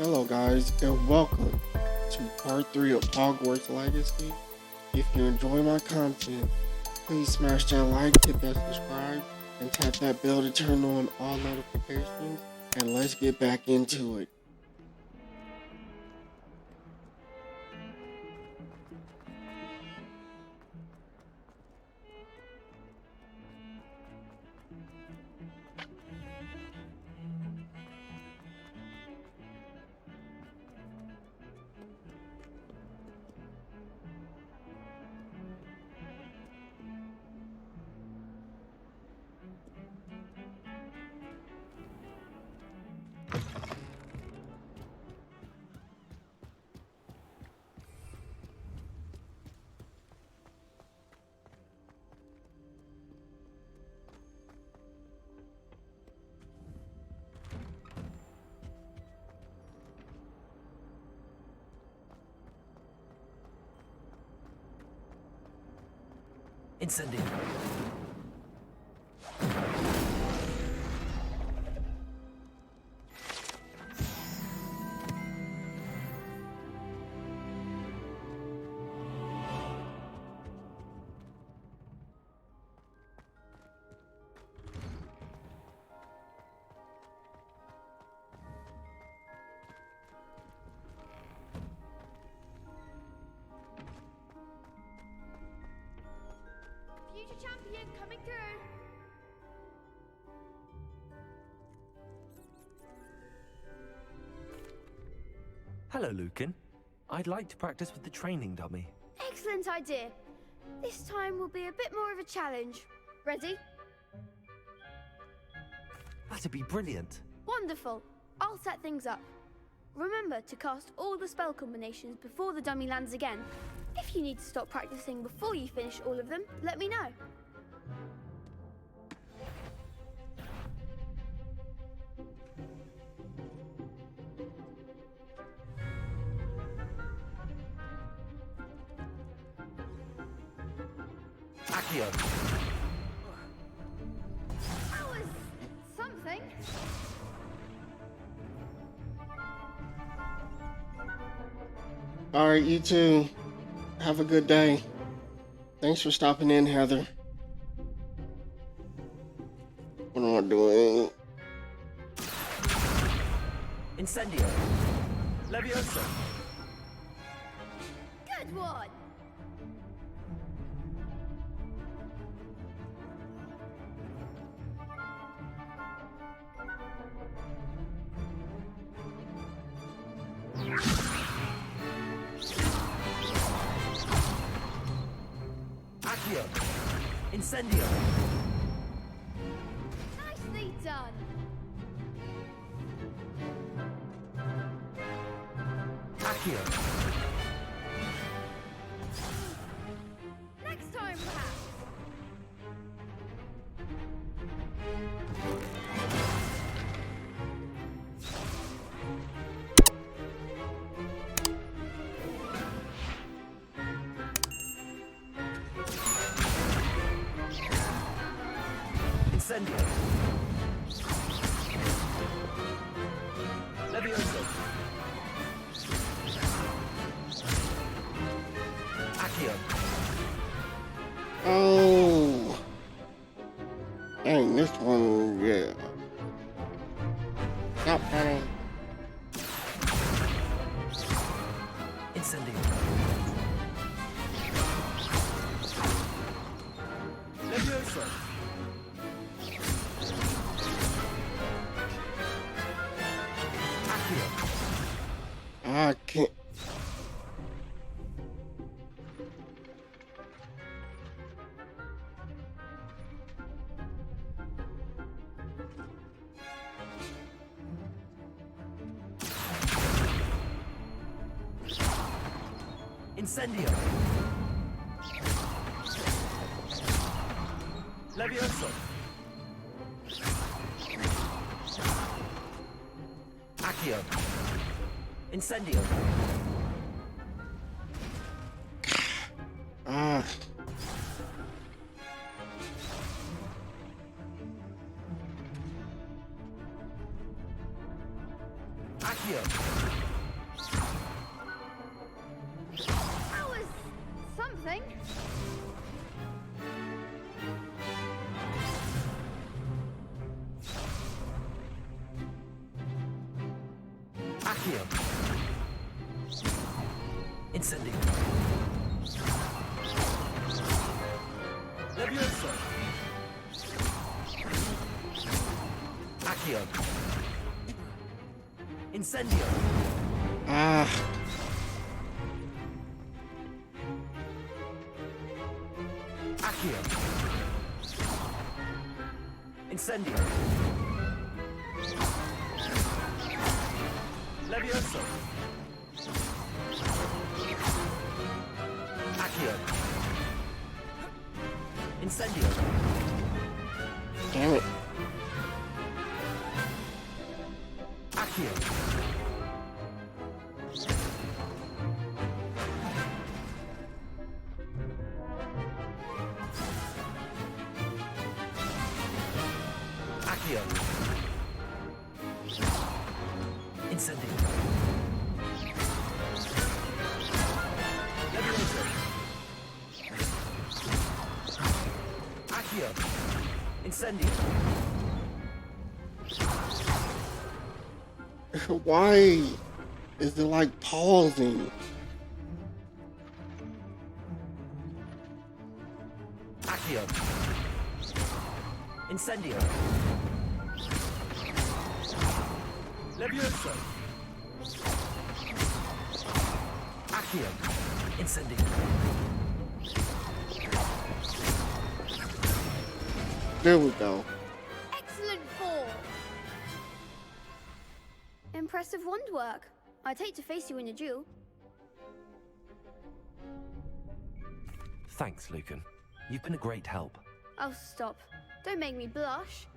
Hello guys and welcome to part 3 of Hogwarts Legacy. If you enjoy my content, please smash that like, hit that subscribe, and tap that bell to turn on all notifications, and let's get back into it. Incendio. Future champion coming through. Hello, Lucan. I'd like to practice with the training dummy. Excellent idea. This time will be a bit more of a challenge. Ready? That'd be brilliant. Wonderful. I'll set things up. Remember to cast all the spell combinations before the dummy lands again. If you need to stop practicing before you finish all of them, let me know. Accio. That was something. Alright, you two, have a good day. Thanks for stopping in, Heather. What am I doing? Incendio. Levioso. Good one. Accio. Incendio. Nicely done. Accio. Next time, perhaps. Incendio. Levioso. Accio. Oh, dang, this one, yeah. Stop running. Incendio. Levioso. Accio. I can't. Incendio. Levioso. Accio. Incendio. Ah. Accio. going. Accio. Incendio. Levioso. Accio. Incendio. Ah. Accio. Incendio. Levioso. Accio. Incendio. Damn it. Accio. Accio. Incendio. Levioso. Accio. Incendio. Why is it like pausing? Accio. Incendio. Levioso. Accio. Incendio. There we go. Excellent fall. Impressive wand work. I'd hate to face you in a duel. Thanks, Lucan. You've been a great help. Oh, stop. Don't make me blush.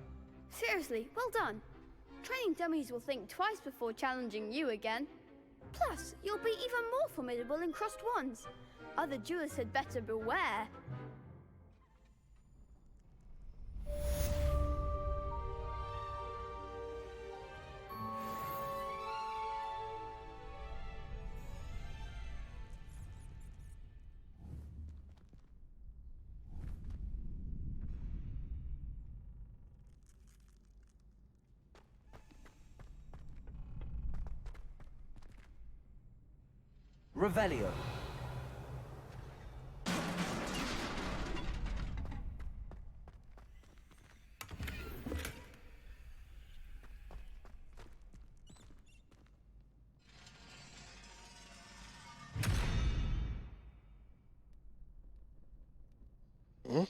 Seriously, well done. Training dummies will think twice before challenging you again. Plus, you'll be even more formidable in crossed wands. Other duelists had better beware. Revelio. Huh?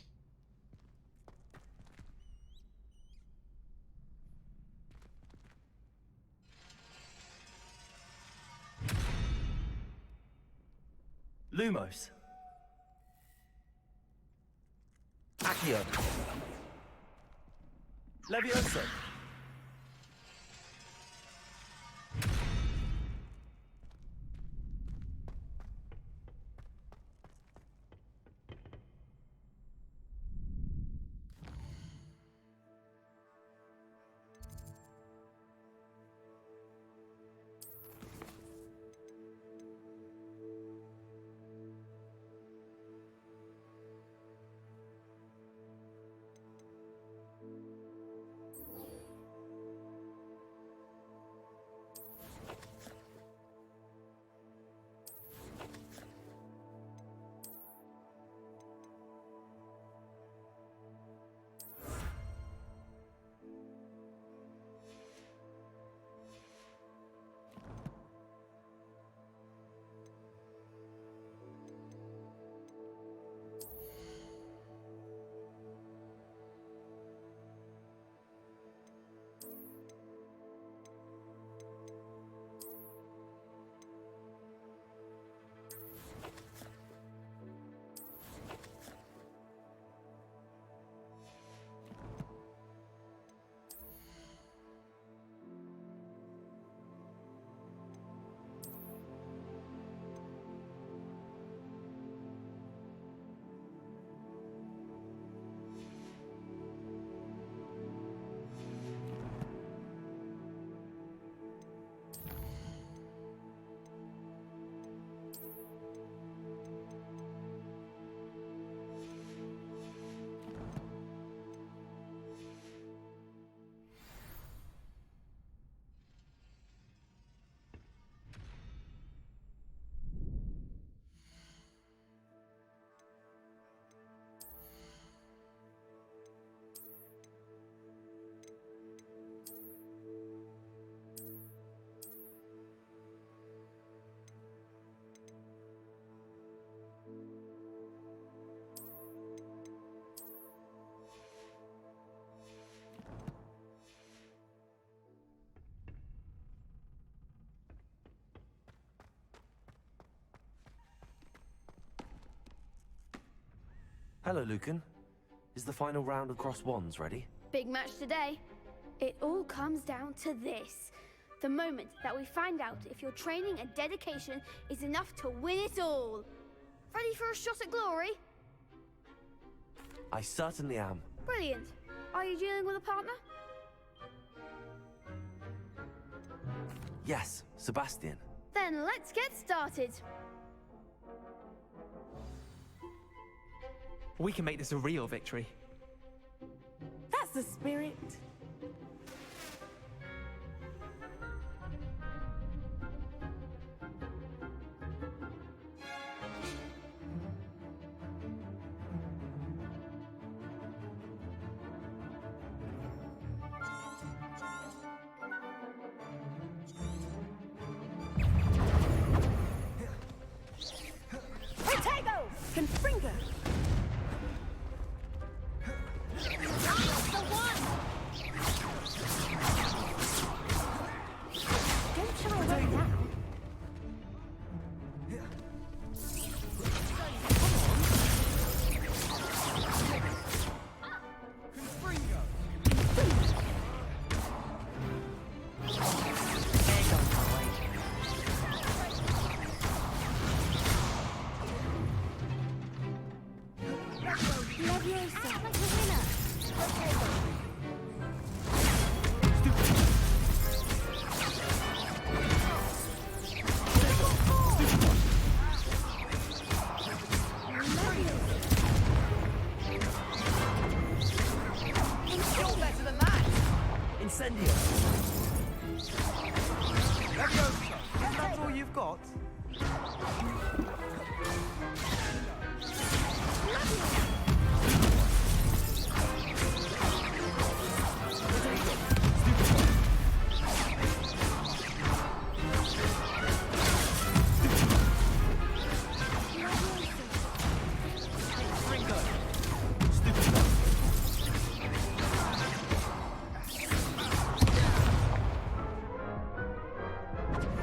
Lumos. Accio. Levioso. Hello, Lucan. Is the final round of cross wands ready? Big match today. It all comes down to this. The moment that we find out if your training and dedication is enough to win it all. Ready for a shot at glory? I certainly am. Brilliant. Are you dealing with a partner? Yes, Sebastian. Then let's get started. We can make this a real victory. That's the spirit. Potato! Confringo! Don't try away now. Leviosa. Like the winner. Incendio. Leviosa! That's all you've got?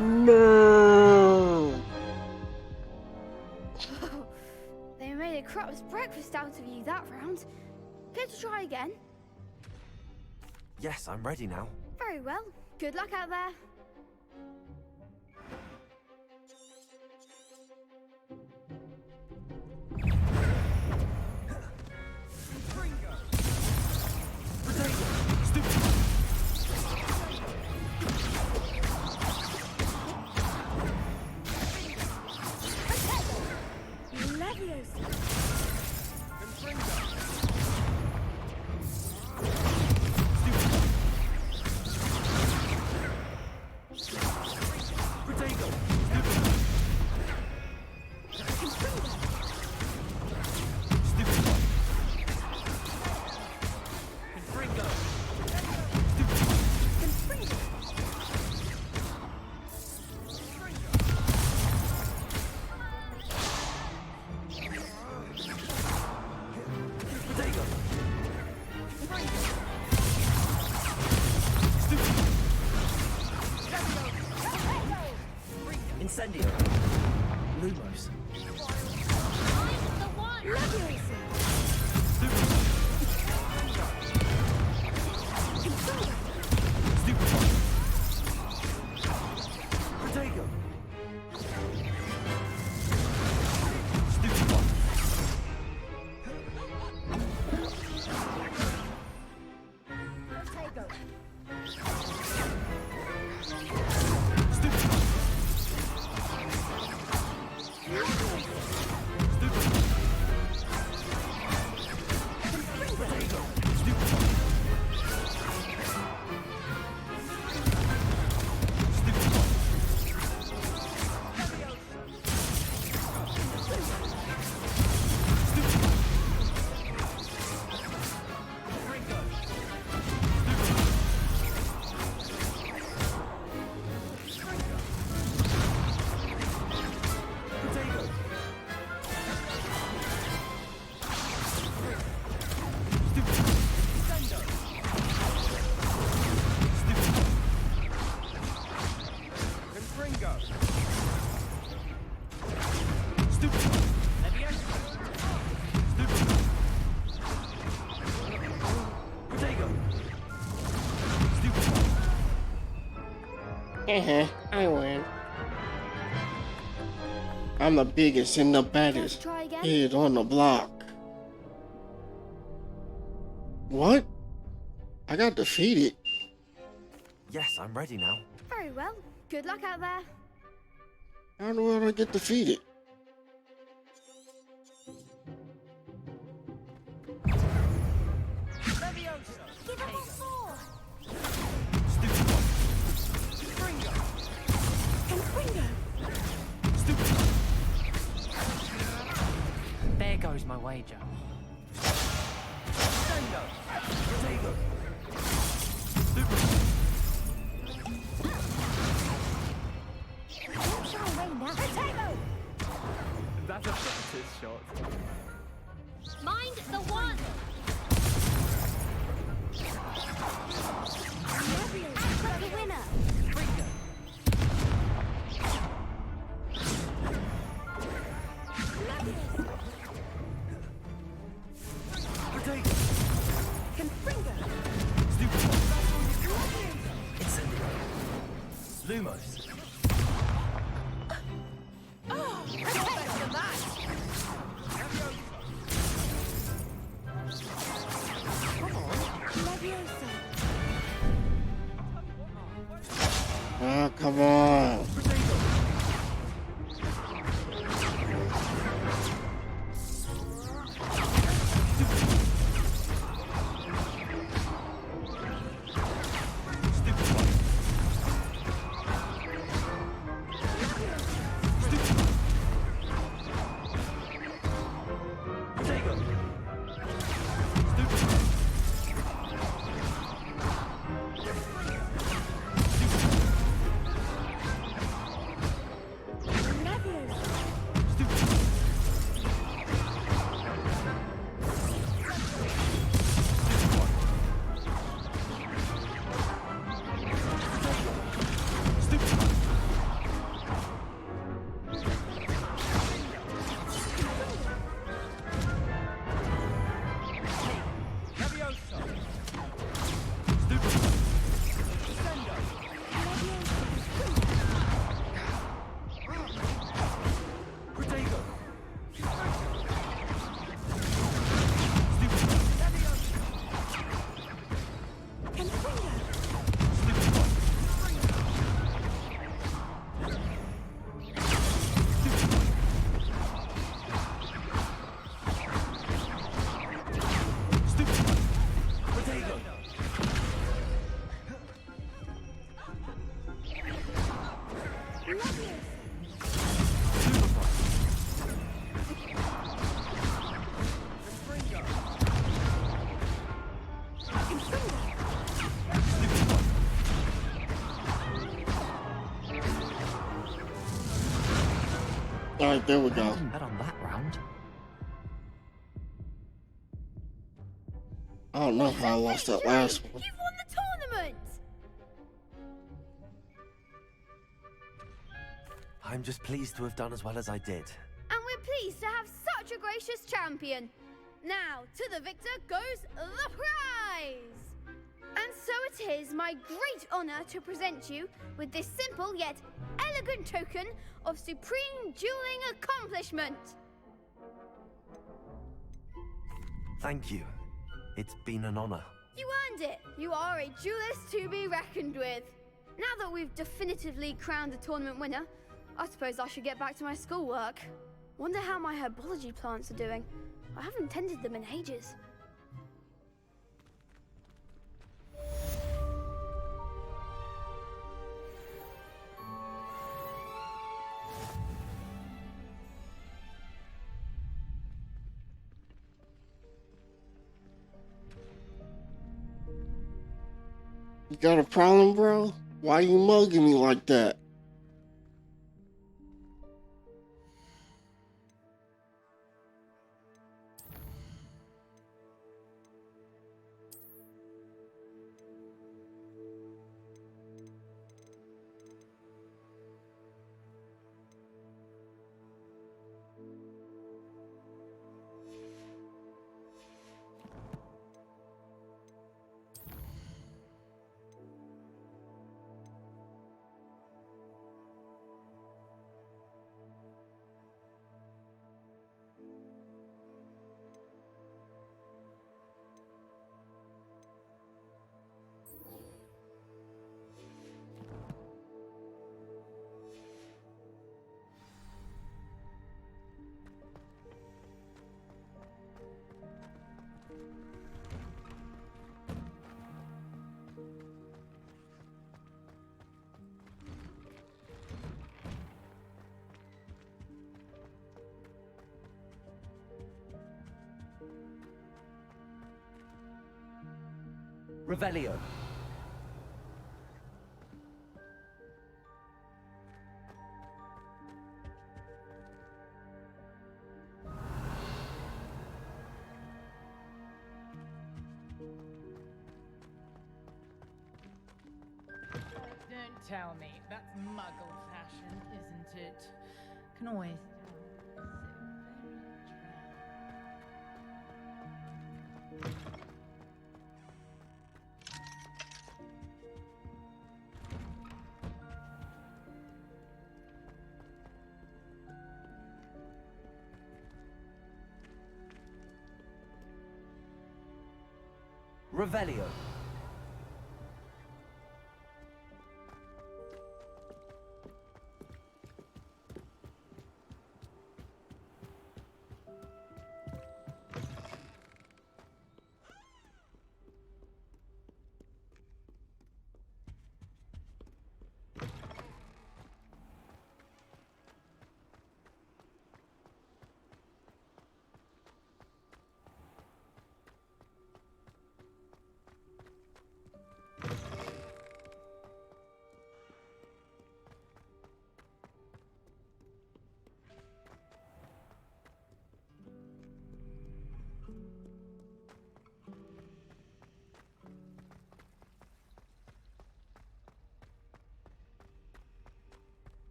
No! They made a crap's breakfast out of you that round. Care to try again? Yes, I'm ready now. Very well. Good luck out there. Leviosa. Incendio. Lumos. Protego. I win. I'm the biggest and the Let's baddest try again. kid on the block. What? I got defeated. Yes, I'm ready now. Very well. Good luck out there. How do I get defeated? Give him a four. Stupid one. Confringo. Stupid one. There goes my wager. Potato. Potato. Stupid one. Don't shy away now. Potato. That's a practice shot. Mind the one. Output the winner. Potato. Confringo. Stupid one. Incendiary. Lumos. Leviosa. Ah, come on. Potato. Stupid one. Stupid one. Potato. Stupid one. Leviosa. Stupid one. Stupid one. Stupid one. Potato. Stupid one. Confringo. Stupid one. Stupid one. Stupid one. Potato. Stupid one. Stupid one. Alright, there we go. Didn't bet on that round. I don't know how I lost that last one. You've won the tournament! I'm just pleased to have done as well as I did. And we're pleased to have such a gracious champion. Now, to the victor goes the prize! And so it is my great honor to present you with this simple yet elegant token of supreme dueling accomplishment. Thank you. It's been an honor. You earned it. You are a duelist to be reckoned with. Now that we've definitively crowned the tournament winner, I suppose I should get back to my schoolwork. Wonder how my herbology plants are doing. I haven't tended them in ages. You got a problem, bro? Why you mugging me like that? Revelio. Don't tell me. That's muggle fashion, isn't it? Can always tell. So very trap. Revelio.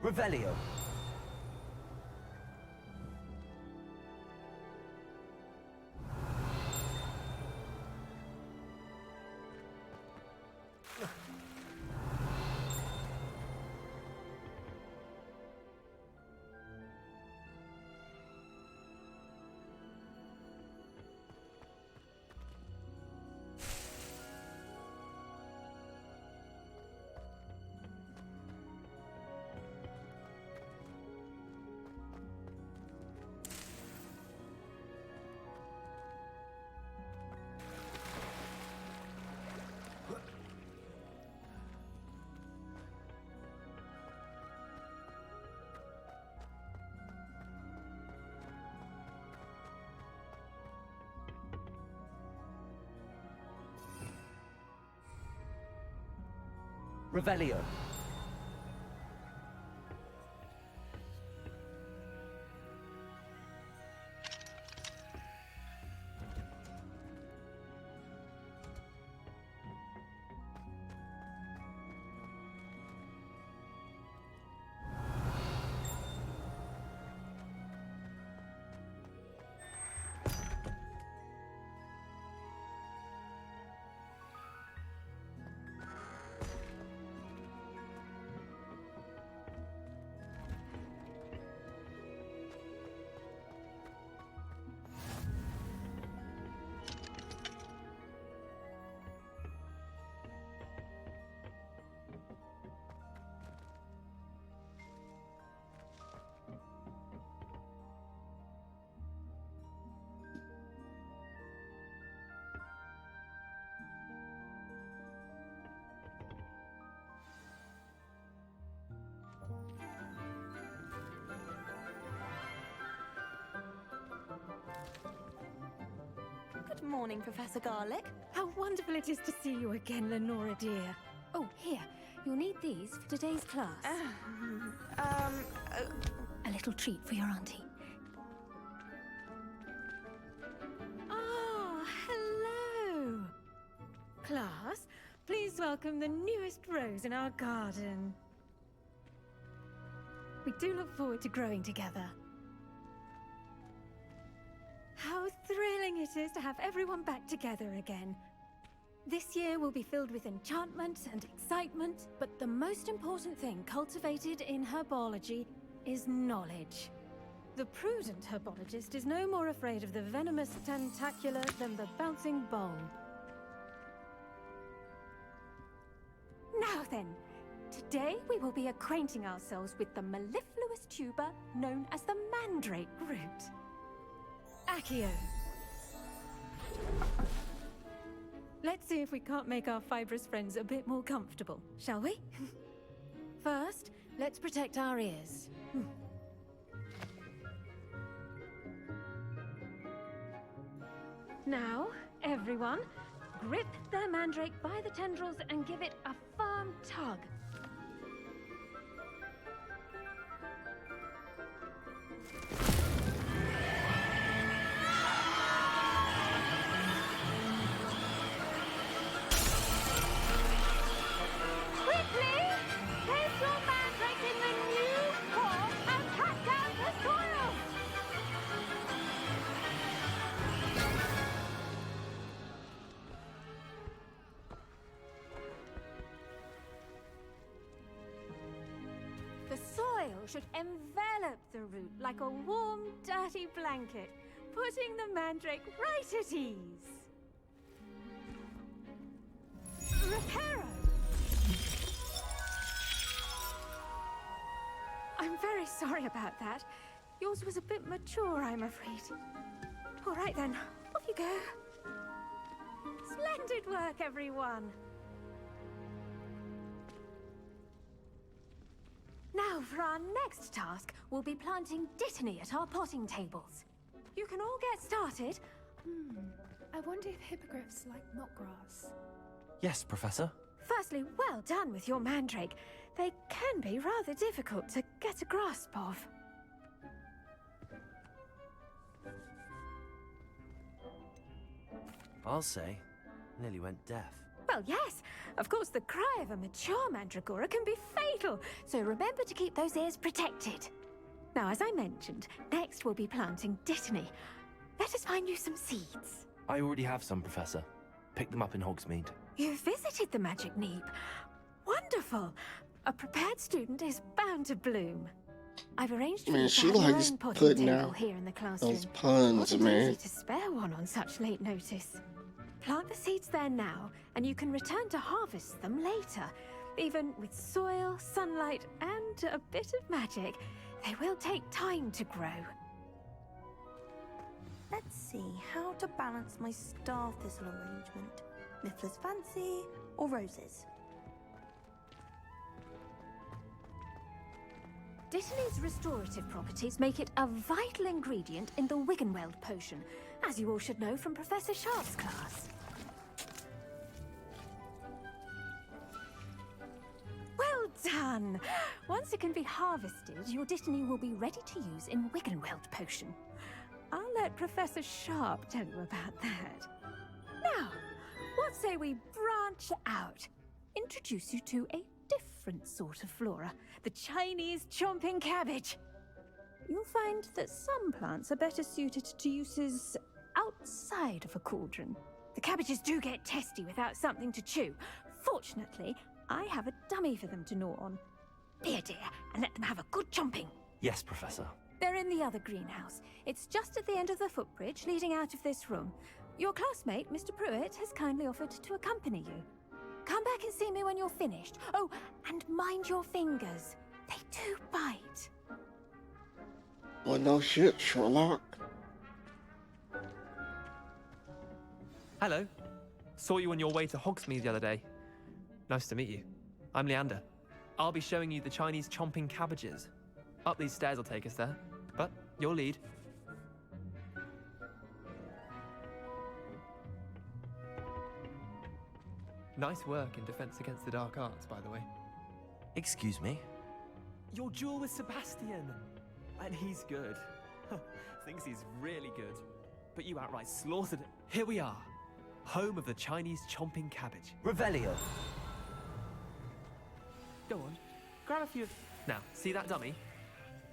Revelio. Revelio. Good morning, Professor Garlic. How wonderful it is to see you again, Lenora dear. Oh, here. You'll need these for today's class. A little treat for your auntie. Oh, hello. Class, please welcome the newest rose in our garden. We do look forward to growing together. How thrilling it is to have everyone back together again. This year will be filled with enchantment and excitement, but the most important thing cultivated in herbology is knowledge. The prudent herbologist is no more afraid of the venomous tentacular than the bouncing bulb. Now then, today we will be acquainting ourselves with the mellifluous continuous tuber known as the mandrake root. Accio. Let's see if we can't make our fibrous friends a bit more comfortable, shall we? First, let's protect our ears. Now, everyone, grip their mandrake by the tendrils and give it a firm tug. Quickly, place your mandrake in the new form and cut down the soil. The soil should envelop the root like a warm, dirty blanket, putting the mandrake right at ease. Reparo! I'm very sorry about that. Yours was a bit mature, I'm afraid. All right then, off you go. Splendid work, everyone. Now, for our next task, we'll be planting dittany at our potting tables. You can all get started. I wonder if hippogriffs like knotgrass. Yes, Professor. Firstly, well done with your mandrake. They can be rather difficult to get a grasp of. I'll say, nearly went deaf. Well, yes. Of course, the cry of a mature mandragora can be fatal, so remember to keep those ears protected. Now, as I mentioned, next we'll be planting dittany. Let us find you some seeds. I already have some, Professor. Picked them up in Hogsmeade. You visited the Magic Neep. Wonderful. A prepared student is bound to bloom. I've arranged for Man, you she to have your likes own potting putting table out here in the classroom. those puns, Wasn't man. easy to spare one on such late notice. Plant the seeds there now, and you can return to harvest them later. Even with soil, sunlight, and a bit of magic, they will take time to grow. Let's see how to balance my star thistle arrangement. Niffler's fancy or roses? Dittany's restorative properties make it a vital ingredient in the Wiggenweld potion, as you all should know from Professor Sharp's class. Well done! Once it can be harvested, your dittany will be ready to use in Wiggenweld potion. I'll let Professor Sharp tell you about that. Now, what say we branch out? Introduce you to a different sort of flora, the Chinese chomping cabbage. You'll find that some plants are better suited to uses outside of a cauldron. The cabbages do get testy without something to chew. Fortunately, I have a dummy for them to gnaw on. Be a dear and let them have a good chomping. Yes, Professor. They're in the other greenhouse. It's just at the end of the footbridge leading out of this room. Your classmate, Mr. Pruitt, has kindly offered to accompany you. Come back and see me when you're finished. Oh, and mind your fingers. They do bite. Well, no shit, Sherlock. Hello. Saw you on your way to Hogsmeade the other day. Nice to meet you. I'm Leander. I'll be showing you the Chinese chomping cabbages. Up these stairs will take us there, but your lead. Nice work in Defense Against the Dark Arts, by the way. Excuse me? Your duel with Sebastian! And he's good. Thinks he's really good. But you outright slaughtered it. Here we are. Home of the Chinese chomping cabbage. Revelio. Go on. Grab a few. Now, see that dummy?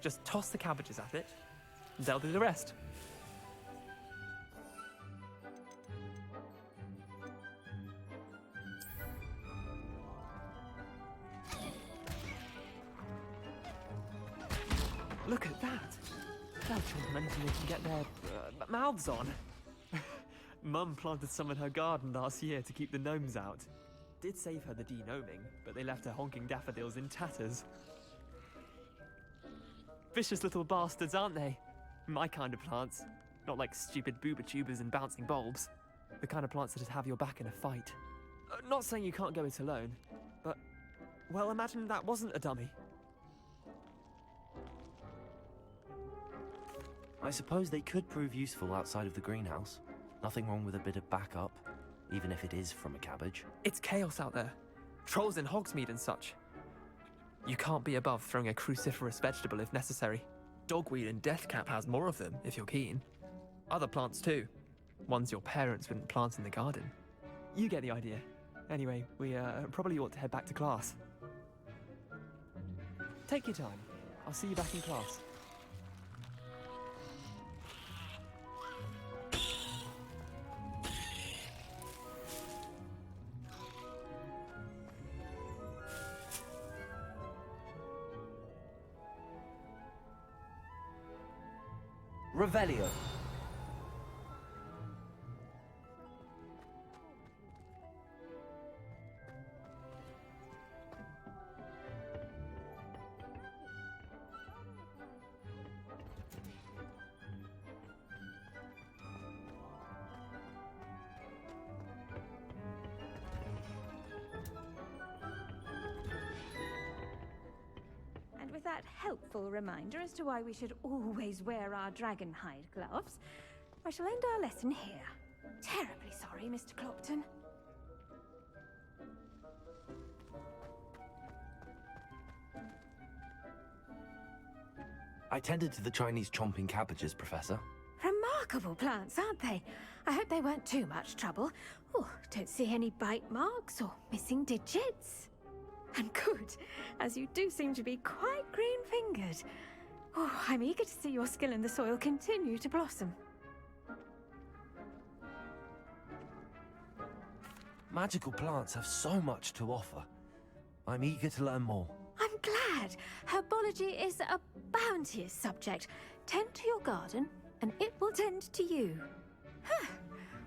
Just toss the cabbages at it. And they'll do the rest. Look at that! They'll chomp anything they can get their mouths on. Mum planted some in her garden last year to keep the gnomes out. Did save her the de-gnoming, but they left her honking daffodils in tatters. Vicious little bastards, aren't they? My kind of plants. Not like stupid booba tubers and bouncing bulbs. The kind of plants that'd have your back in a fight. Not saying you can't go it alone, but... well, imagine that wasn't a dummy. I suppose they could prove useful outside of the greenhouse. Nothing wrong with a bit of backup, even if it is from a cabbage. It's chaos out there. Trolls in Hogsmeade and such. You can't be above throwing a cruciferous vegetable if necessary. Dogweed and deathcap has more of them, if you're keen. Other plants too. Ones your parents wouldn't plant in the garden. You get the idea. Anyway, we probably ought to head back to class. Take your time. I'll see you back in class. Revelio. And with that helpful reminder as to why we should always wear our dragon hide gloves, I shall end our lesson here. Terribly sorry, Mr. Clopton. I tended to the Chinese chomping cabbages, Professor. Remarkable plants, aren't they? I hope they weren't too much trouble. Oh, don't see any bite marks or missing digits. And good, as you do seem to be quite green-fingered. Oh, I'm eager to see your skill in the soil continue to blossom. Magical plants have so much to offer. I'm eager to learn more. I'm glad. Herbology is a bounteous subject. Tend to your garden, and it will tend to you. Huh.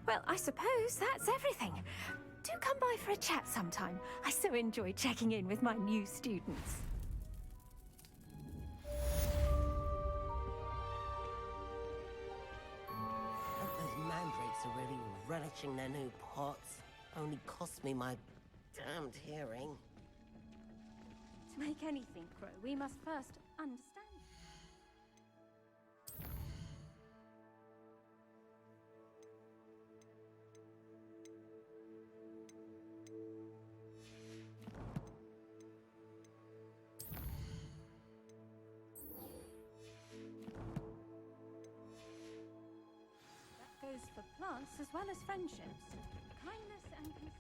Well, I suppose that's everything. Do come by for a chat sometime. I so enjoy checking in with my new students. Those mandrakes are really relishing their new pots. Only cost me my damned hearing. To make anything grow, we must first understand. That goes for plants as well as friendships. Kindness and concern.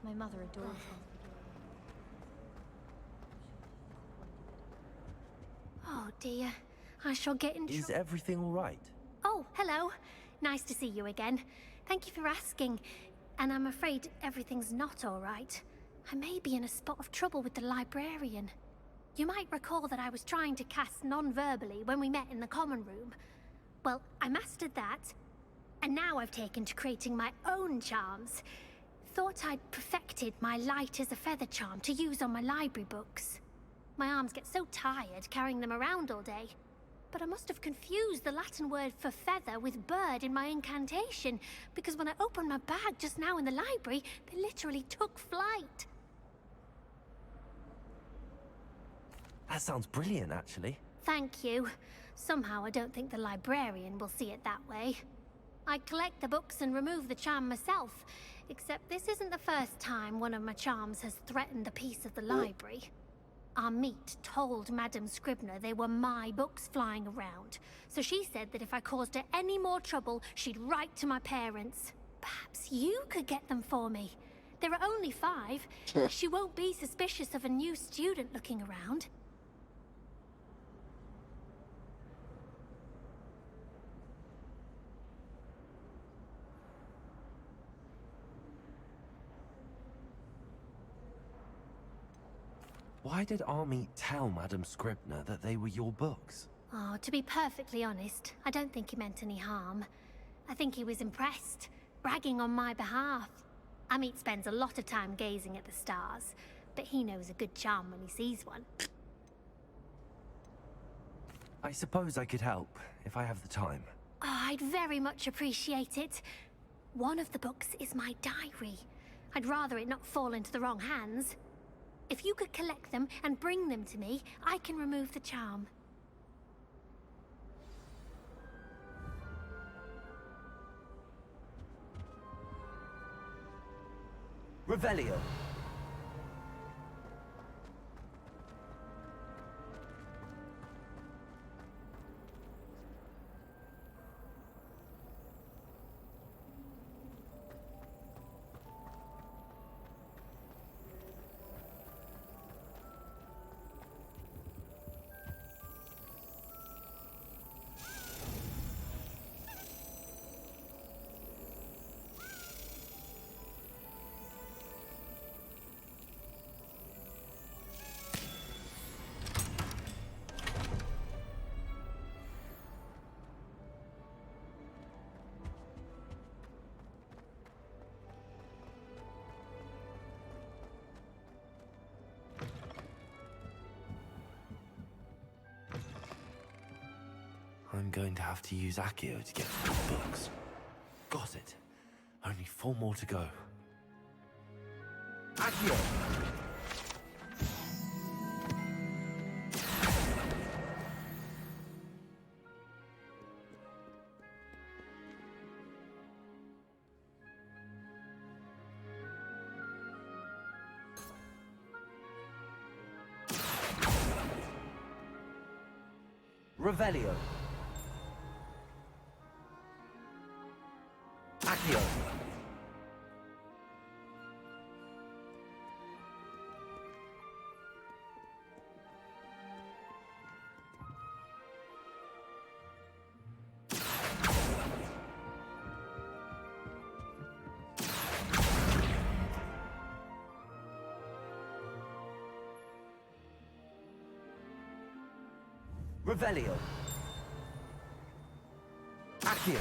My mother adores her. Oh dear, I shall get in Is everything all right? Oh, hello. Nice to see you again. Thank you for asking. And I'm afraid everything's not all right. I may be in a spot of trouble with the librarian. You might recall that I was trying to cast non-verbally when we met in the common room. Well, I mastered that. And now I've taken to creating my own charms. Thought I'd perfected my light as a feather charm to use on my library books. My arms get so tired carrying them around all day. but I must have confused the Latin word for feather with bird in my incantation, because when I opened my bag just now in the library, they literally took flight. That sounds brilliant, actually. Thank you. Somehow I don't think the librarian will see it that way. I collect the books and remove the charm myself, except this isn't the first time one of my charms has threatened the peace of the library. Our meet told Madame Scribner they were my books flying around, so she said that if I caused her any more trouble, she'd write to my parents. Perhaps you could get them for me. There are only 5. She won't be suspicious of a new student looking around. Why did Army tell Madame Scribner that they were your books? Oh, to be perfectly honest, I don't think he meant any harm. I think he was impressed, bragging on my behalf. Amit spends a lot of time gazing at the stars, but he knows a good charm when he sees one. I suppose I could help, if I have the time. Oh, I'd very much appreciate it. One of the books is my diary. I'd rather it not fall into the wrong hands. If you could collect them and bring them to me, I can remove the charm. Revelio. I'm going to have to use Accio to get to the books. Got it. Only 4 more to go. Accio! Revelio. Accio. Revelio. Accio.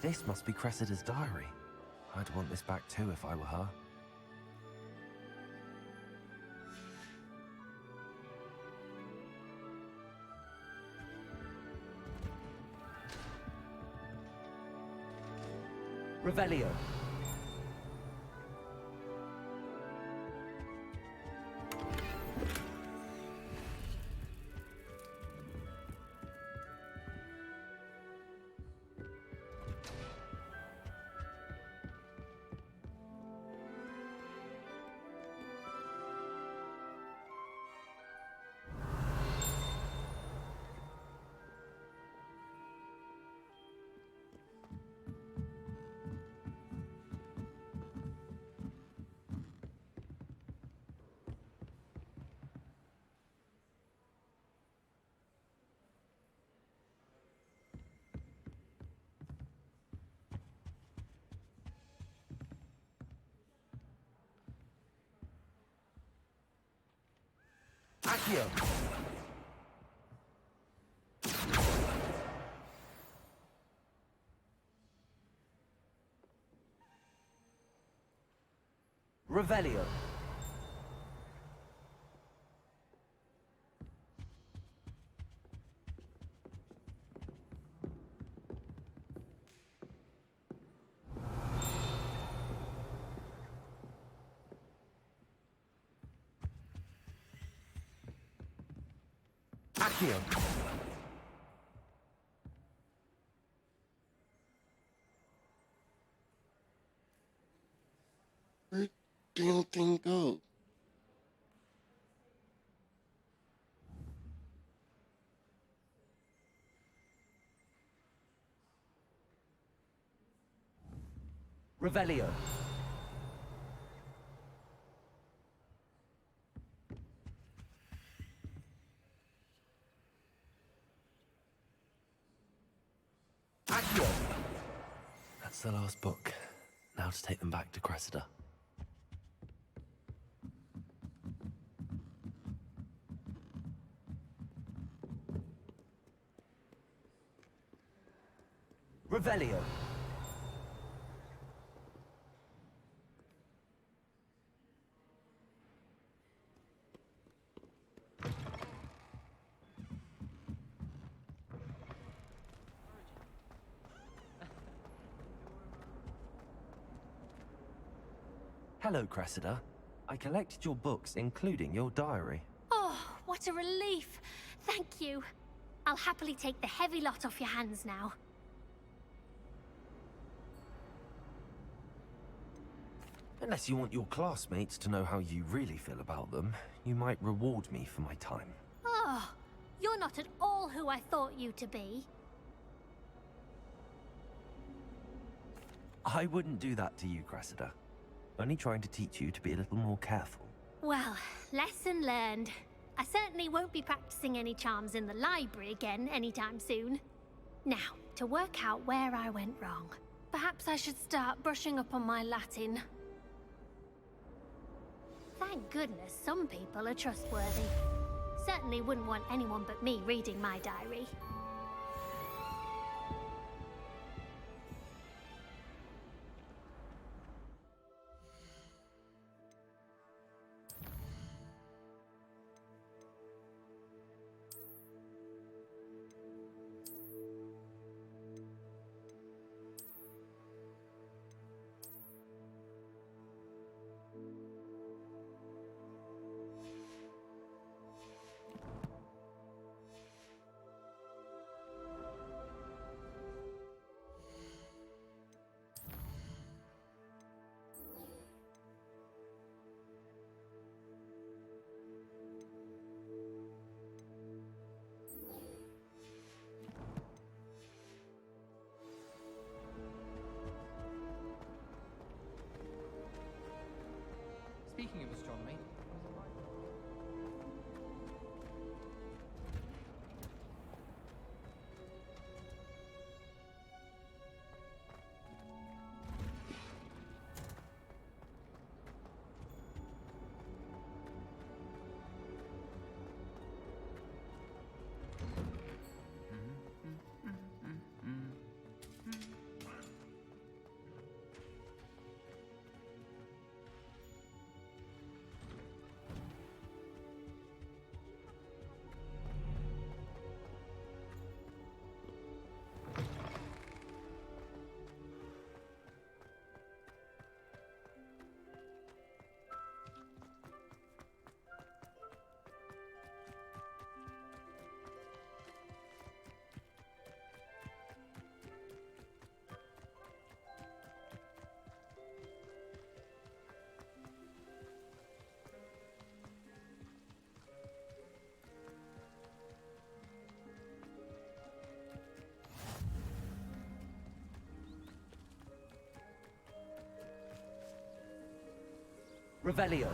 This must be Cressida's diary. I'd want this back too if I were her. Revelio. Accio. Revelio. Accio! Where'd the damn thing go? Revelio. Accio! That's the last book. Now to take them back to Cressida. Revelio. Hello, Cressida. I collected your books, including your diary. Oh, what a relief. Thank you. I'll happily take the heavy lot off your hands now. Unless you want your classmates to know how you really feel about them, you might reward me for my time. Oh, you're not at all who I thought you to be. I wouldn't do that to you, Cressida. Only trying to teach you to be a little more careful. Well, lesson learned. I certainly won't be practicing any charms in the library again anytime soon. Now, to work out where I went wrong. Perhaps I should start brushing up on my Latin. Thank goodness some people are trustworthy. Certainly wouldn't want anyone but me reading my diary. Speaking of astronomy, Revelio.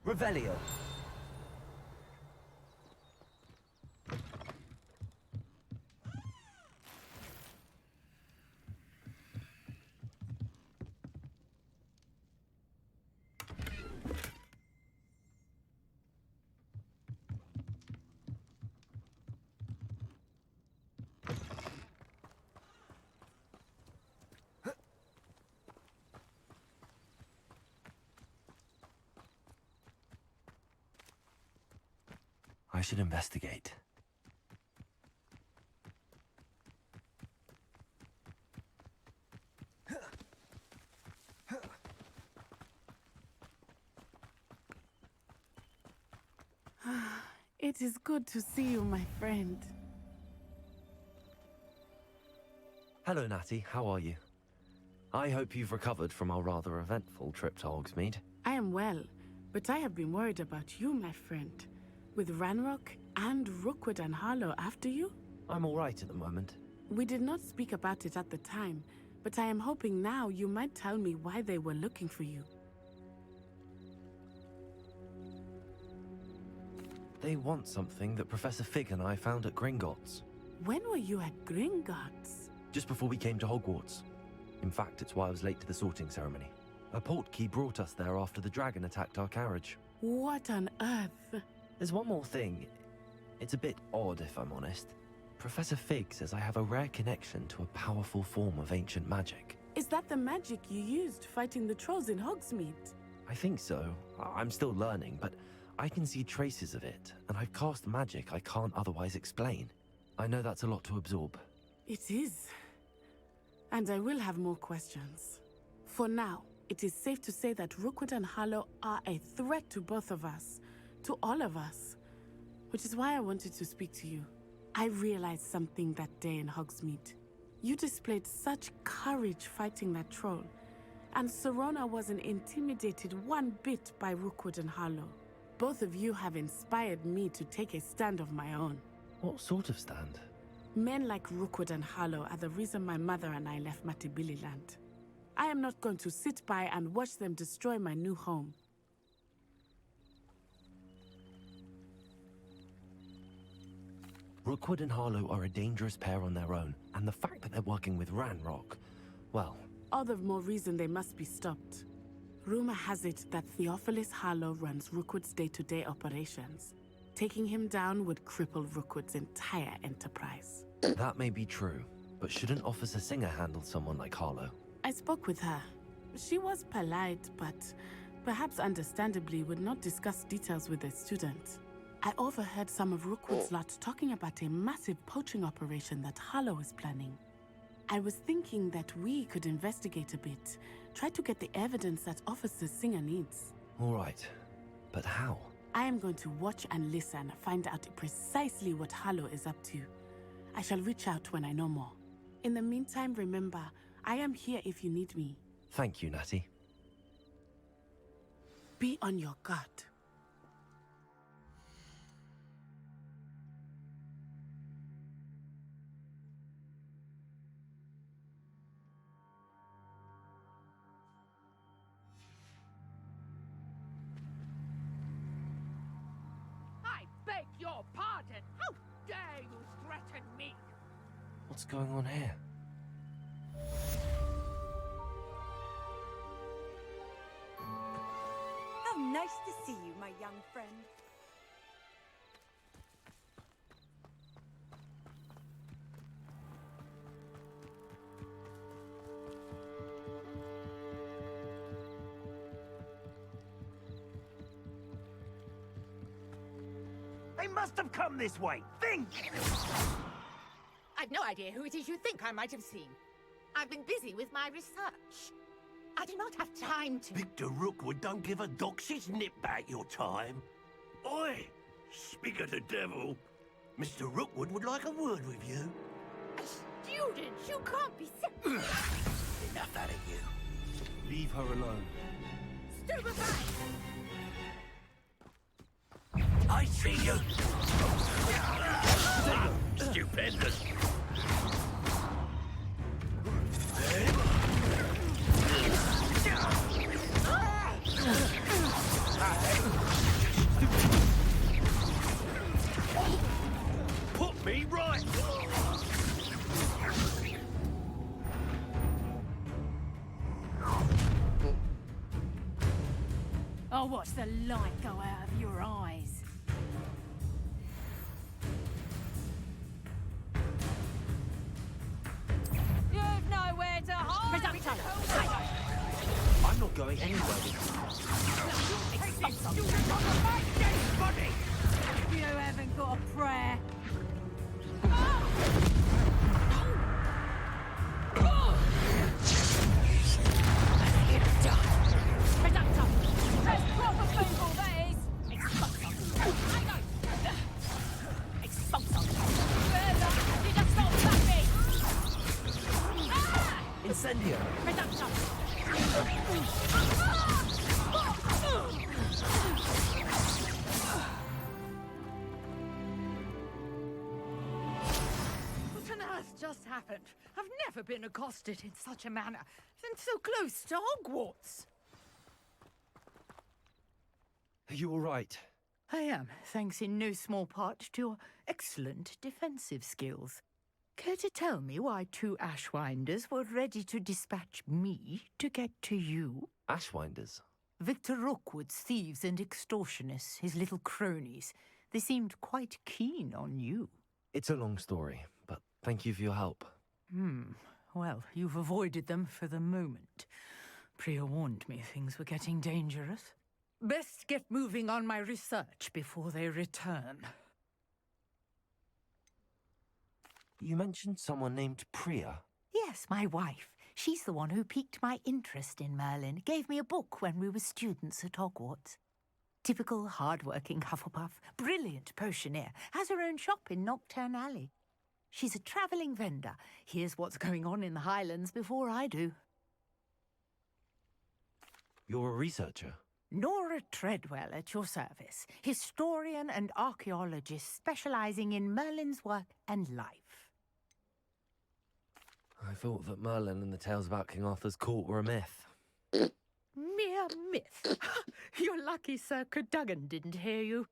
Revelio. I should investigate. It is good to see you, my friend. Hello, Natty. How are you? I hope you've recovered from our rather eventful trip to Hogsmeade. I am well, but I have been worried about you, my friend. With Ranrock and Rookwood and Harlow after you? I'm all right at the moment. We did not speak about it at the time, but I am hoping now you might tell me why they were looking for you. They want something that Professor Fig and I found at Gringotts. When were you at Gringotts? Just before we came to Hogwarts. In fact, it's why I was late to the sorting ceremony. A portkey brought us there after the dragon attacked our carriage. What on earth? There's one more thing. It's a bit odd, if I'm honest. Professor Fig says I have a rare connection to a powerful form of ancient magic. Is that the magic you used fighting the trolls in Hogsmeade? I think so. I'm still learning, but I can see traces of it, and I've cast magic I can't otherwise explain. I know that's a lot to absorb. It is. And I will have more questions. For now, it is safe to say that Rookwood and Harlow are a threat to both of us. To all of us. Which is why I wanted to speak to you. I realized something that day in Hogsmeade. You displayed such courage fighting that troll. And Serona wasn't intimidated one bit by Rookwood and Harlow. Both of you have inspired me to take a stand of my own. What sort of stand? Men like Rookwood and Harlow are the reason my mother and I left Matabeleland. I am not going to sit by and watch them destroy my new home. Rookwood and Harlow are a dangerous pair on their own, and the fact that they're working with Ranrock, well... All the more reason they must be stopped. Rumor has it that Theophilus Harlow runs Rookwood's day-to-day operations. Taking him down would cripple Rookwood's entire enterprise. That may be true, but shouldn't Officer Singer handle someone like Harlow? I spoke with her. She was polite, but perhaps understandably would not discuss details with a student. I overheard some of Rookwood's lot talking about a massive poaching operation that Harlow is planning. I was thinking that we could investigate a bit, try to get the evidence that Officer Singer needs. All right, but how? I am going to watch and listen, find out precisely what Harlow is up to. I shall reach out when I know more. In the meantime, remember, I am here if you need me. Thank you, Natty. Be on your guard. I beg your pardon! How dare you threaten me! What's going on here? How nice to see you, my young friend. They must have come this way. Think! I've no idea who it is you think I might have seen. I've been busy with my research. I do not have time to... Victor Rookwood don't give a doxy's nip back your time. Oi! Speak of the devil, Mr. Rookwood would like a word with you. A student? You can't be serious. Enough out of you. Leave her alone. Stupefy! I see you! Stupendous! Put me right! I'll watch the light go out of your eyes. You've nowhere to hide! I'm not going anywhere with You haven't got a prayer. Incendio! What on earth just happened? I've never been accosted in such a manner, and so close to Hogwarts. Are you all right? I am, thanks in no small part to your excellent defensive skills. Care to tell me why two Ashwinders were ready to dispatch me to get to you? Ashwinders? Victor Rookwood's thieves and extortionists, his little cronies. They seemed quite keen on you. It's a long story, but thank you for your help. Well, you've avoided them for the moment. Priya warned me things were getting dangerous. Best get moving on my research before they return. You mentioned someone named Priya. Yes, my wife. She's the one who piqued my interest in Merlin. Gave me a book when we were students at Hogwarts. Typical hard-working Hufflepuff, brilliant potioneer, has her own shop in Knockturn Alley. She's a travelling vendor. Hears what's going on in the Highlands before I do. You're a researcher? Nora Treadwell at your service, historian and archaeologist specialising in Merlin's work and life. I thought that Merlin and the tales about King Arthur's court were a myth. Mere myth. You're lucky Sir Cadogan didn't hear you.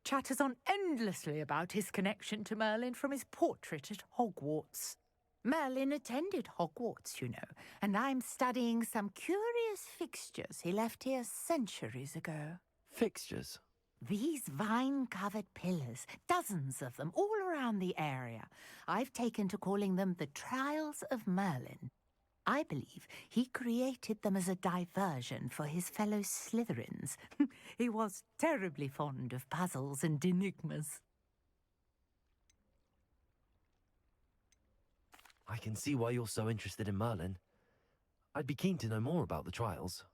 Chatters on endlessly about his connection to Merlin from his portrait at Hogwarts. Merlin attended Hogwarts, you know, and I'm studying some curious fixtures he left here centuries ago. Fixtures? These vine-covered pillars, dozens of them, all around the area. I've taken to calling them the Trials of Merlin. I believe he created them as a diversion for his fellow Slytherins. He was terribly fond of puzzles and enigmas. I can see why you're so interested in Merlin. I'd be keen to know more about the trials.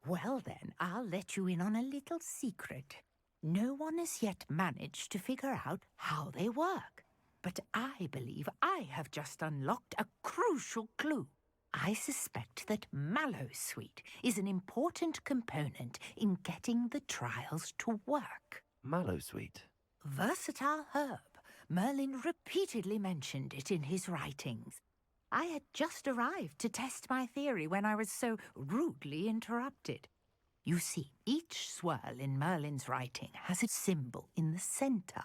Well then, I'll let you in on a little secret. No one has yet managed to figure out how they work. But I believe I have just unlocked a crucial clue. I suspect that Mallowsweet is an important component in getting the trials to work. Mallowsweet? Versatile herb. Merlin repeatedly mentioned it in his writings. I had just arrived to test my theory when I was so rudely interrupted. You see, each swirl in Merlin's writing has a symbol in the centre.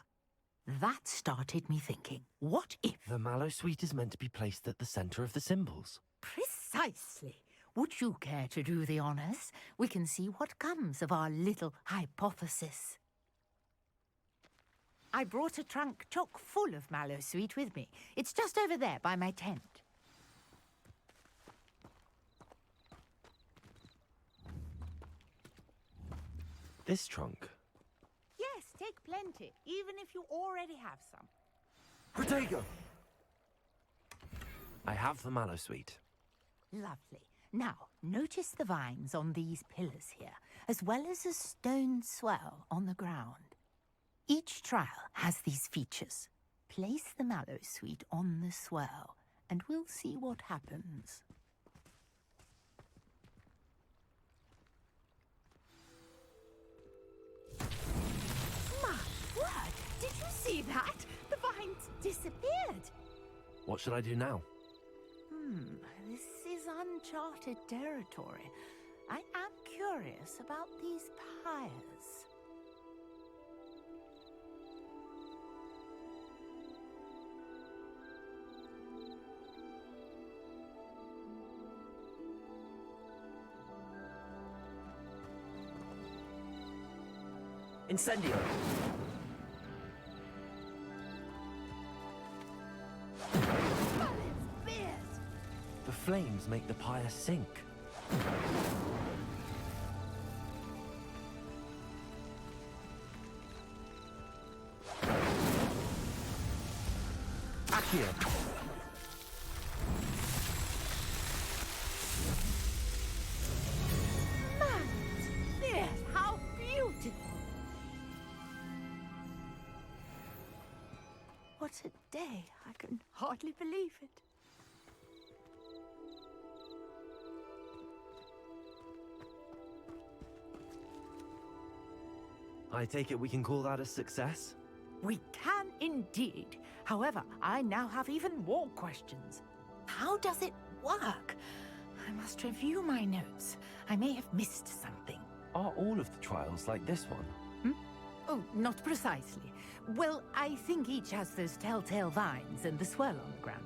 That started me thinking, what if... The Mallowsweet is meant to be placed at the centre of the symbols. Precisely. Would you care to do the honours? We can see what comes of our little hypothesis. I brought a trunk chock full of Mallowsweet with me. It's just over there by my tent. This trunk? Yes, take plenty, even if you already have some. Protego! I have the mallow sweet. Lovely. Now, notice the vines on these pillars here, as well as a stone swell on the ground. Each trial has these features. Place the mallow sweet on the swell, and we'll see what happens. My word! Did you see that? The vines disappeared! What should I do now? This is uncharted territory. I am curious about these pyres. Incendio! The flames make the pyre sink. Accio! Yes, how beautiful! What a day! I can hardly believe it. I take it we can call that a success? We can indeed. However, I now have even more questions. How does it work? I must review my notes. I may have missed something. Are all of the trials like this one? Oh, not precisely. Well, I think each has those telltale vines and the swirl on the ground.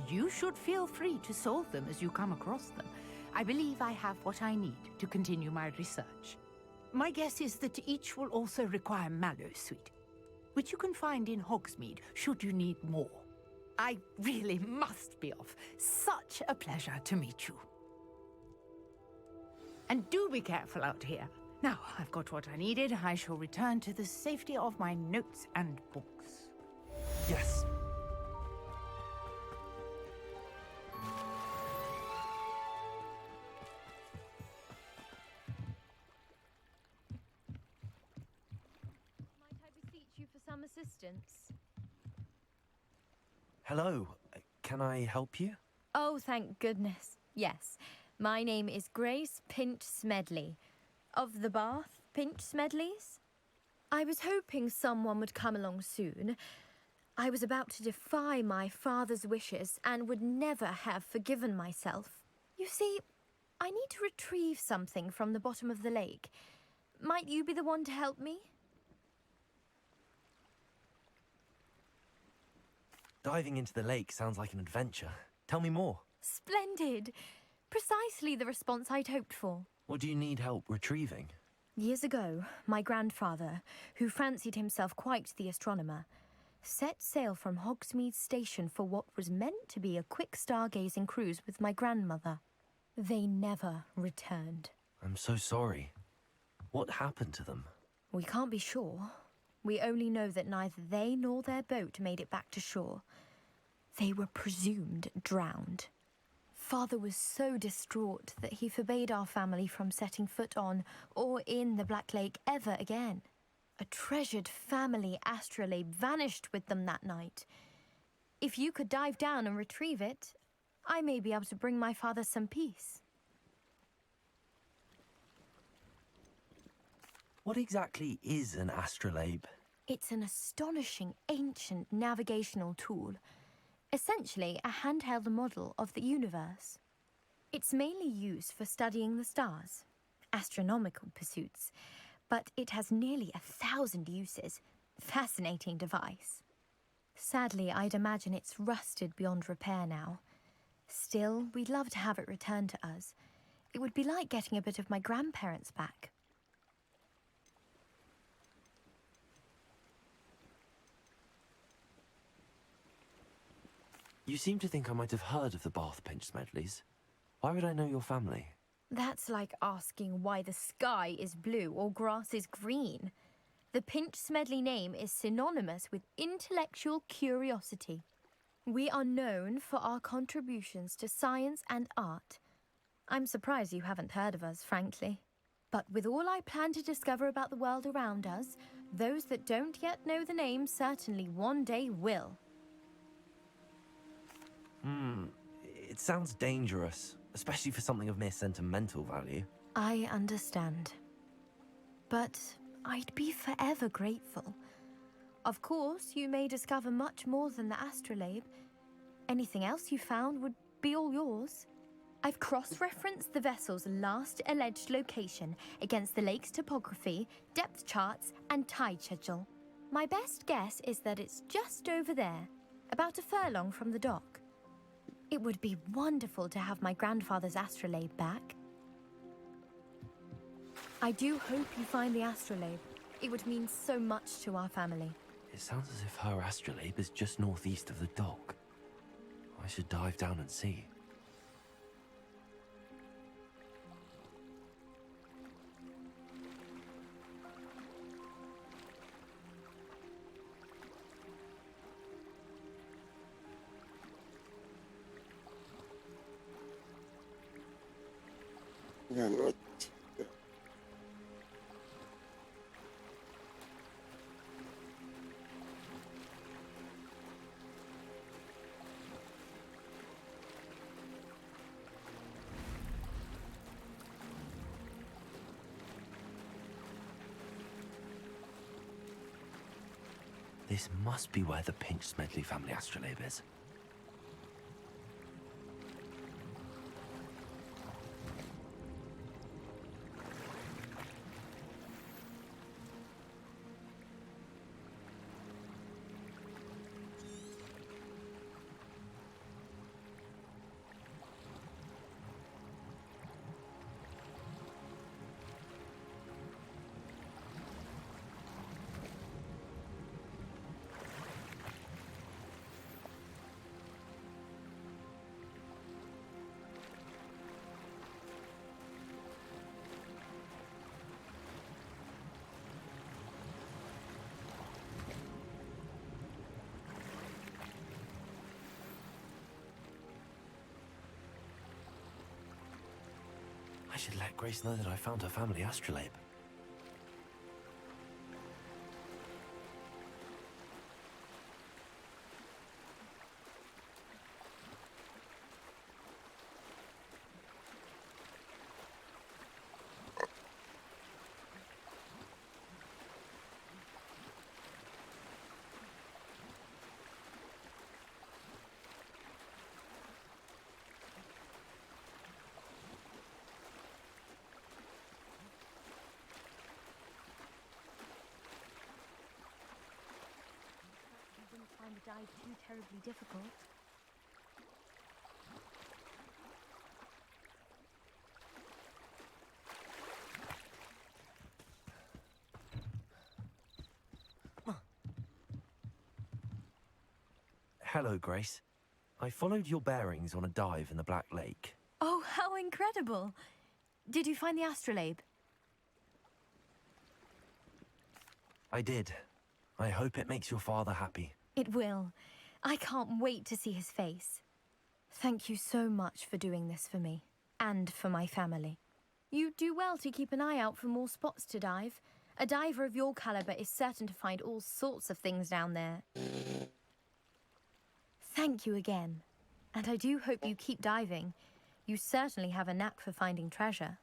You should feel free to solve them as you come across them. I believe I have what I need to continue my research. My guess is that each will also require mallow sweet, which you can find in Hogsmeade should you need more. I really must be off. Such a pleasure to meet you. And do be careful out here. Now, I've got what I needed. I shall return to the safety of my notes and books. Yes. Some assistance. Hello. Can I help you? Oh, thank goodness. Yes. My name is Grace Pinch Smedley. Of the Bath Pinch Smedleys? I was hoping someone would come along soon. I was about to defy my father's wishes and would never have forgiven myself. You see, I need to retrieve something from the bottom of the lake. Might you be the one to help me? Diving into the lake sounds like an adventure. Tell me more. Splendid! Precisely the response I'd hoped for. What do you need help retrieving? Years ago, my grandfather, who fancied himself quite the astronomer, set sail from Hogsmeade Station for what was meant to be a quick stargazing cruise with my grandmother. They never returned. I'm so sorry. What happened to them? We can't be sure. We only know that neither they nor their boat made it back to shore. They were presumed drowned. Father was so distraught that he forbade our family from setting foot on or in the Black Lake ever again. A treasured family astrolabe vanished with them that night. If you could dive down and retrieve it, I may be able to bring my father some peace. What exactly is an astrolabe? It's an astonishing ancient navigational tool. Essentially a handheld model of the universe. It's mainly used for studying the stars, astronomical pursuits, but it has nearly 1,000 uses. Fascinating device. Sadly, I'd imagine it's rusted beyond repair now. Still, we'd love to have it returned to us. It would be like getting a bit of my grandparents back. You seem to think I might have heard of the Bath Pinch Smedleys. Why would I know your family? That's like asking why the sky is blue or grass is green. The Pinch Smedley name is synonymous with intellectual curiosity. We are known for our contributions to science and art. I'm surprised you haven't heard of us, frankly. But with all I plan to discover about the world around us, those that don't yet know the name certainly one day will. It sounds dangerous, especially for something of mere sentimental value. I understand. But I'd be forever grateful. Of course, you may discover much more than the astrolabe. Anything else you found would be all yours. I've cross-referenced the vessel's last alleged location against the lake's topography, depth charts, and tide schedule. My best guess is that it's just over there, about a furlong from the dock. It would be wonderful to have my grandfather's astrolabe back. I do hope you find the astrolabe. It would mean so much to our family. It sounds as if her astrolabe is just northeast of the dock. I should dive down and see. Yeah, no. This must be where the Pinch Smedley family astrolabe is. I should let Grace know that I found her family astrolabe. Find the dive too terribly difficult. Hello, Grace. I followed your bearings on a dive in the Black Lake. Oh, how incredible! Did you find the astrolabe? I did. I hope it makes your father happy. It will. I can't wait to see his face. Thank you so much for doing this for me, and for my family. You do well to keep an eye out for more spots to dive. A diver of your caliber is certain to find all sorts of things down there. Thank you again. And I do hope you keep diving. You certainly have a knack for finding treasure.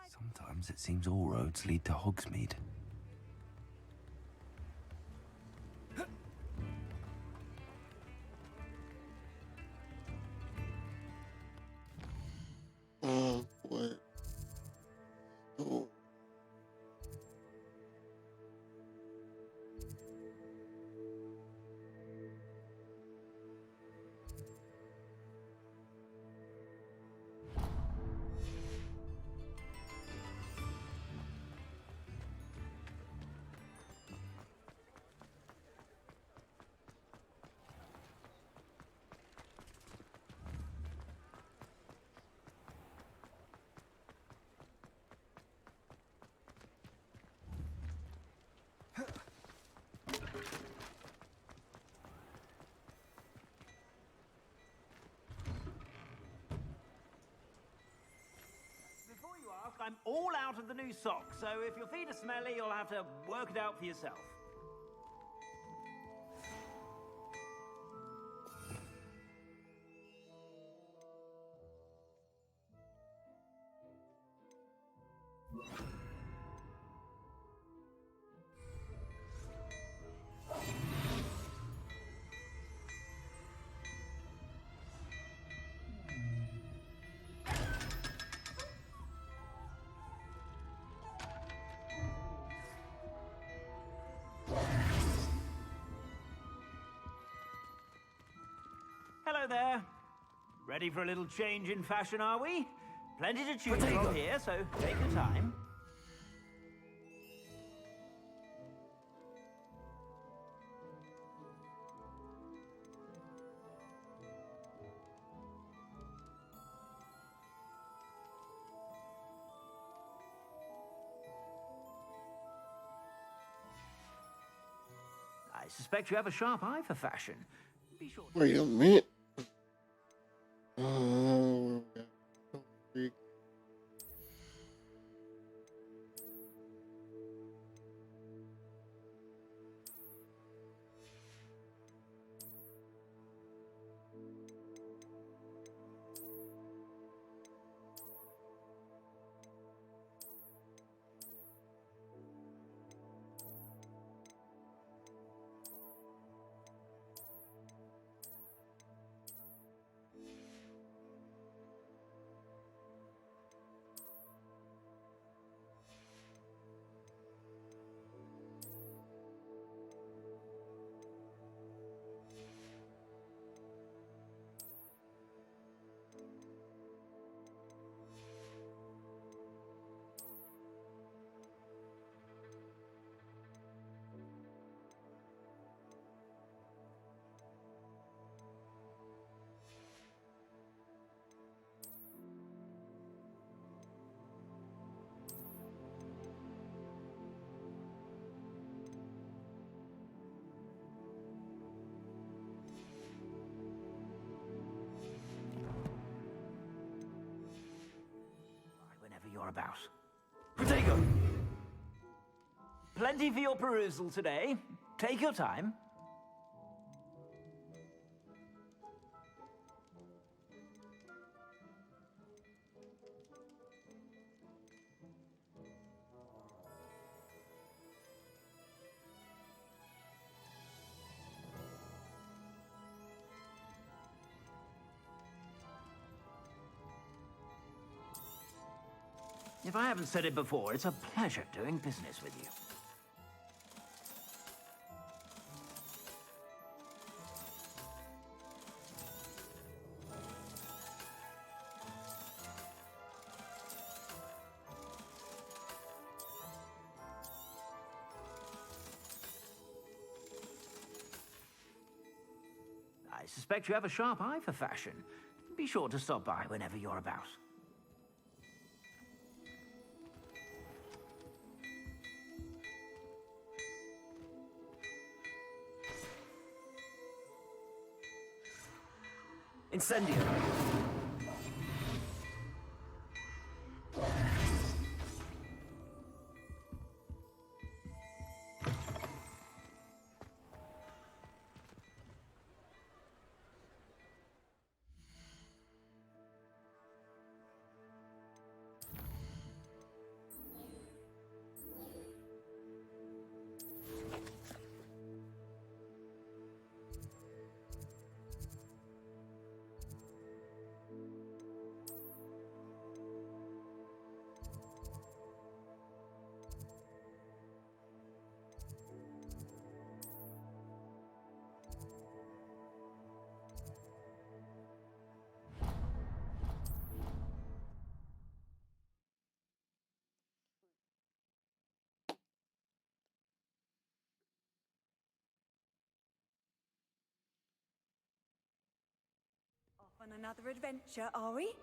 Sometimes it seems all roads lead to Hogsmeade. Oh boy. Oh. Before you ask, I'm all out of the new socks, so if your feet are smelly, you'll have to work it out for yourself. Hello there. Ready for a little change in fashion, are we? Plenty to choose from here, so take your time. I suspect you have a sharp eye for fashion. Be sure to... Wait a minute. Oh, freak. Whenever you're about. Protego! Plenty for your perusal today. Take your time. If I haven't said it before, it's a pleasure doing business with you. suspect you have a sharp eye for fashion. Be sure to stop by whenever you're about. Incendio! On another adventure, are we?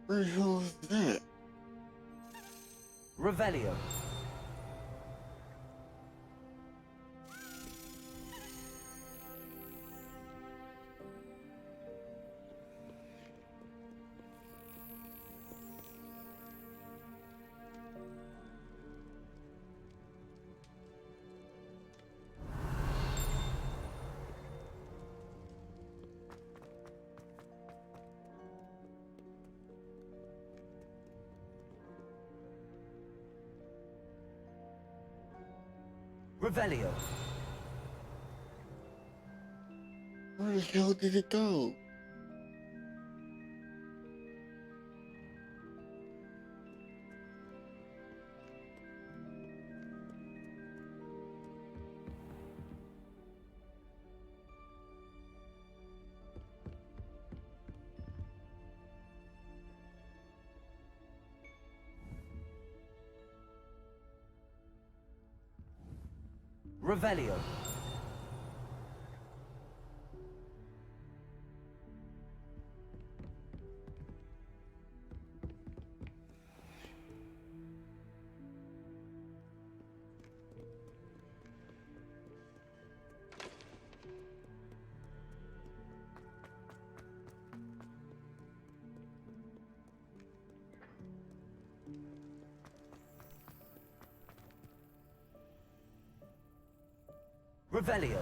Where the hell is that? Revelio. Revelio. Where the hell did it go? Revelio. Revelio.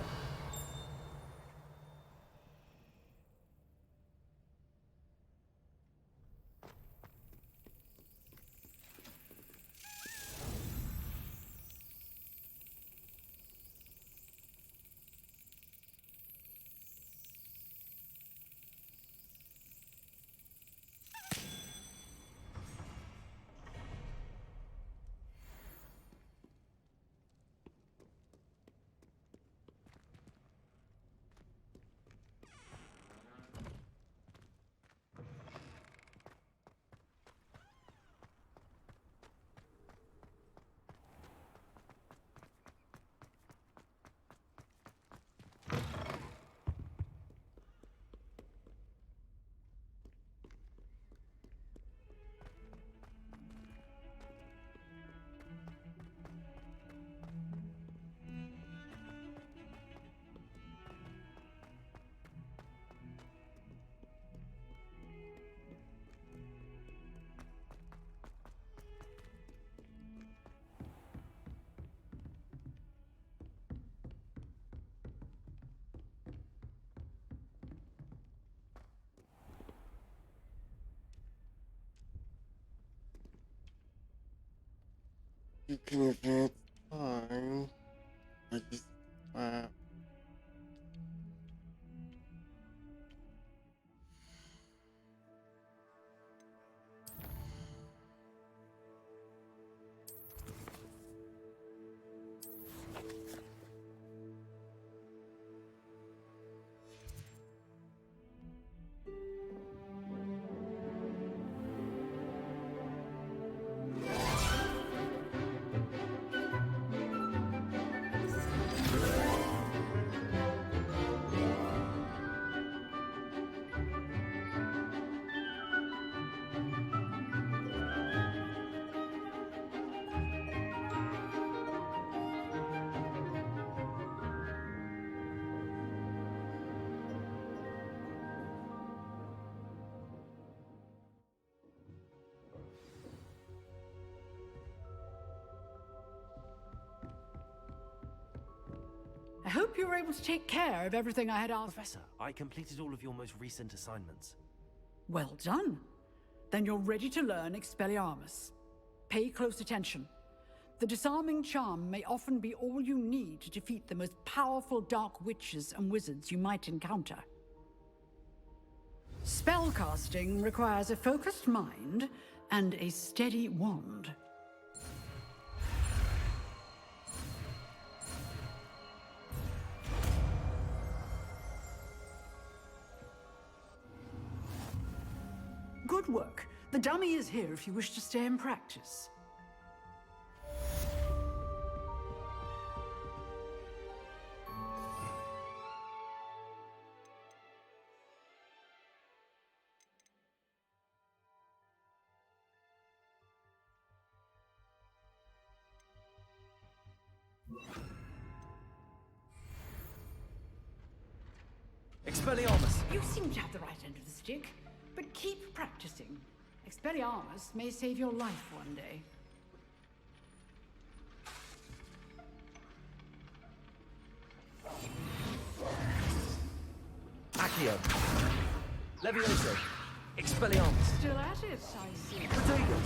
You can advance time. Wow. I hope you were able to take care of everything I had asked. Professor, I completed all of your most recent assignments. Well done. Then you're ready to learn Expelliarmus. Pay close attention. The disarming charm may often be all you need to defeat the most powerful dark witches and wizards you might encounter. Spellcasting requires a focused mind and a steady wand. Good work. The dummy is here if you wish to stay and practice. Expelliarmus! You seem to have the right end of the stick, but keep practicing. Expelliarmus may save your life one day. Accio! Levioso! Expelliarmus! Still at it, I see. Potato!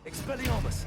Expelliarmus!